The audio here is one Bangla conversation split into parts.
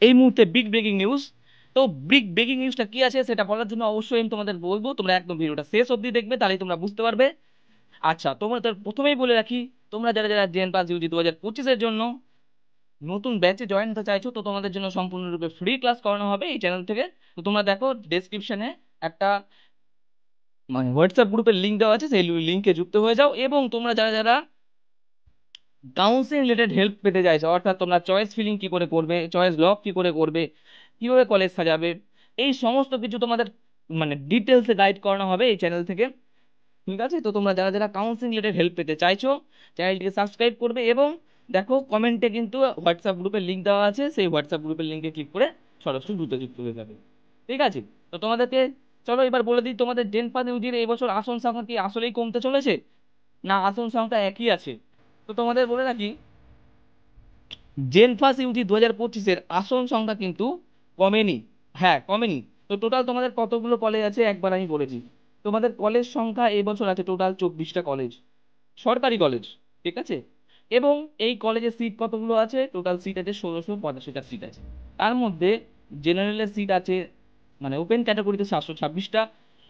এই মুহূর্তে বিগ ব্রেকিং নিউজ। তো বিগ ব্রেকিং নিউজটা কি আছে সেটা বলার জন্য অবশ্যই আমি তোমাদের বলবো, তোমরা একদম ভিডিওটা শেষ অবধি দেখবে, তাহলেই তোমরা বুঝতে পারবে। আচ্ছা, তোমাদের প্রথমেই বলে রাখি, তোমরা যারা যারা জেএন পাস ইউজি 2025-এর জন্য নতুন ব্যাচে জয়েন হতে চাইছো, তো তোমাদের জন্য সম্পূর্ণরূপে ফ্রি ক্লাস করানো হবে এই চ্যানেল থেকে। তো তোমরা দেখো ডেসক্রিপশনে একটা মানে হোয়াটসঅ্যাপ গ্রুপের লিঙ্ক দেওয়া আছে, সেই লিঙ্কে যুক্ত হয়ে যাও। এবং তোমরা যারা যারা কাউন্সিলিং রিলেটেড হেল্প পেতে চাইছো, অর্থাৎ তোমরা চয়েস ফিলিং কি করে করবে, চয়েস লক কি করে করবে, কিভাবে কলেজ সাজাবে, এই সমস্ত কিছু তোমাদের মানে ডিটেলসে গাইড করানো হবে এই চ্যানেল থেকে। ঠিক আছে, তো তোমরা যারা যারা কাউন্সিলিং রিলেটেড হেল্প পেতে চাইছো, চ্যানেলটিকে সাবস্ক্রাইব করবে। এবং দেখো কমেন্টে কিন্তু হোয়াটসঅ্যাপ গ্রুপের লিঙ্ক দেওয়া আছে, সেই হোয়াটসঅ্যাপ গ্রুপের লিঙ্কে ক্লিক করে সরাসরি দ্রুত যুক্ত হয়ে যাবে। ঠিক আছে, তো তোমাদেরকে চলো এবার বলে দিই, তোমাদের জেন পাস ইউজির এই বছর আসন সংখ্যা কি আসলেই কমতে চলেছে, না আসন সংখ্যা একই আছে। তো তোমাদের বলে রাখি, জেন ফার্স্ট ইউজি 2025-এর আসন সংখ্যা কিন্তু কমেনি। হ্যাঁ, কমেনি। তো টোটাল তোমাদের কতগুলো কলেজ আছে একবার আমি বলেছি। তোমাদের কলেজ সংখ্যা এবছর আছে টোটাল 24টা কলেজ, সরকারি কলেজ। ঠিক আছে, এবং এই কলেজের সিট কতগুলো আছে, টোটাল সিট আছে 1685টা সিট আছে। তার মধ্যে জেনারেলের সিট আছে, মানে ওপেন ক্যাটাগরিতে 726টা,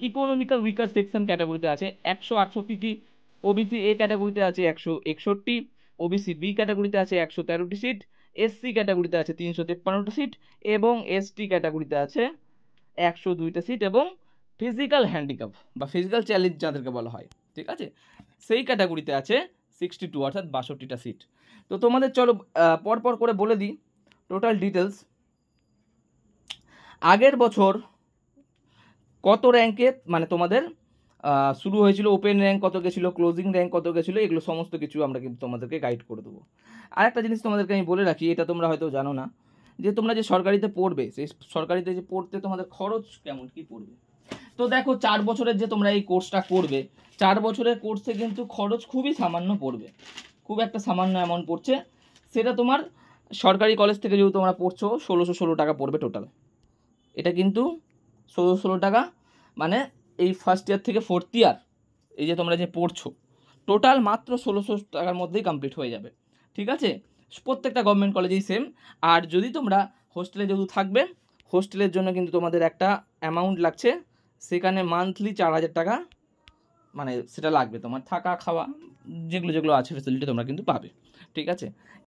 ইকোনমিক্যাল উইকার সেকশন ক্যাটাগরিতে আছে 168টি, ওবিসি এ ক্যাটাগরিতে আছে 161টি, ওবিসি বি ক্যাটাগরিতে আছে 113টি সিট, এসসি ক্যাটাগরিতে আছে 353টা সিট, এবং এসটি ক্যাটাগরিতে আছে 102টা সিট, এবং ফিজিক্যাল হ্যান্ডিক্যাপ বা ফিজিক্যাল চ্যালেঞ্জ যাদেরকে বলা হয়, ঠিক আছে, সেই ক্যাটাগরিতে আছে 62 অর্থাৎ 62টা সিট। তো তোমাদের চলো পর পর করে বলে দিই টোটাল ডিটেলস। আগের বছর কত র্যাঙ্কে মানে তোমাদের শুরু হয়েছিল, ওপেন র্যাঙ্ক কত গেছিলো, ক্লোজিং র্যাঙ্ক কত গেছিলো, এগুলো সমস্ত কিছু আমরা কিন্তু তোমাদেরকে গাইড করে দেবো। আরেকটা জিনিস তোমাদেরকে আমি বলে রাখি, এটা তোমরা হয়তো জানো না, যে তোমরা যে সরকারিতে পড়বে, সেই সরকারিতে যে পড়তে তোমাদের খরচ কেমন কি পড়বে। তো দেখো 4 বছরের যে তোমরা এই কোর্সটা করবে, 4 বছরের কোর্সে কিন্তু খরচ খুবই সামান্য পড়বে, খুব একটা সামান্য অ্যামাউন্ট পড়ছে। সেটা তোমার সরকারি কলেজ থেকে যেহেতু তোমরা পড়ছো 1616 টাকা পড়বে টোটাল। এটা কিন্তু 1616 টাকা, মানে এই ফার্স্ট ইয়ার থেকে ফোর্থ ইয়ার এই যে তোমরা যে পড়ছো টোটাল মাত্র 1600 টাকার মধ্যেই কমপ্লিট হয়ে যাবে। ঠিক আছে, প্রত্যেকটা গভর্নমেন্ট কলেজেই সেম। আর যদি তোমরা হোস্টেলে যেহেতু থাকবে, হোস্টেলের জন্য কিন্তু তোমাদের একটা অ্যামাউন্ট লাগছে, সেখানে মান্থলি 4000 টাকা, মানে সেটা লাগবে, তোমার থাকা খাওয়া যেগুলো যেগুলো আছে ফেসিলিটি তোমরা কিন্তু পাবে। ঠিক আছে,